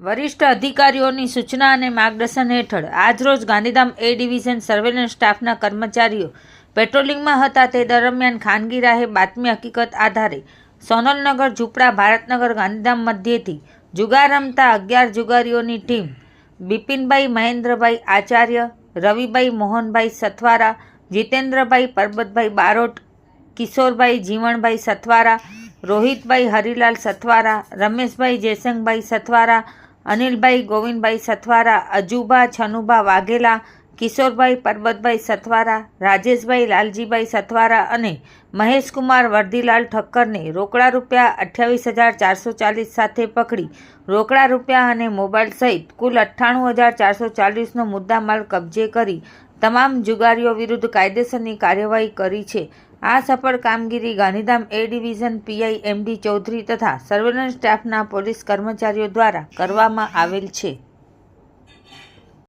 વરિષ્ઠ અધિકારીઓની સૂચના અને માર્ગદર્શન હેઠળ આજરોજ ગાંધીધામ એ ડિવિઝન સર્વેલન્સ સ્ટાફના કર્મચારીઓ પેટ્રોલિંગમાં હતા તે દરમિયાન ખાનગી રાહે બાતમી હકીકત આધારે સોનલનગર ઝૂંપડા ભારતનગર ગાંધીધામ મધ્યેથી જુગાર રમતા 11 જુગારીઓની ટીમ બિપિનભાઈ મહેન્દ્રભાઈ આચાર્ય, રવિભાઈ મોહનભાઈ સથવારા, જીતેન્દ્રભાઈ પરબતભાઈ બારોટ, કિશોરભાઈ જીવણભાઈ સથવારા, રોહિતભાઈ હરિલાલ સથવારા, રમેશભાઈ જયસંગભાઈ સથવારા, અનિલભાઈ ગોવિંદભાઈ સથવારા, અજુભા છનુભા વાઘેલા, કિશોરભાઈ પરબતભાઈ સથવારા, રાજેશભાઈ લાલજીભાઈ સથવારા અને મહેશકુમાર વર્ધીલાલ ઠક્કરને રોકડા રૂપિયા 28,440 સાથે પકડી રોકડા રૂપિયા અને મોબાઈલ સહિત કુલ 98,440નો મુદ્દામાલ કબજે કરી તમામ જુગારીઓ વિરુદ્ધ કાયદેસરની કાર્યવાહી કરી છે. આ સફળ કામગીરી Gandhidham A division PI MD Chaudhary તથા સર્વેલન્સ સ્ટાફના પોલીસ કર્મચારીઓ દ્વારા કરવામાં આવેલ છે.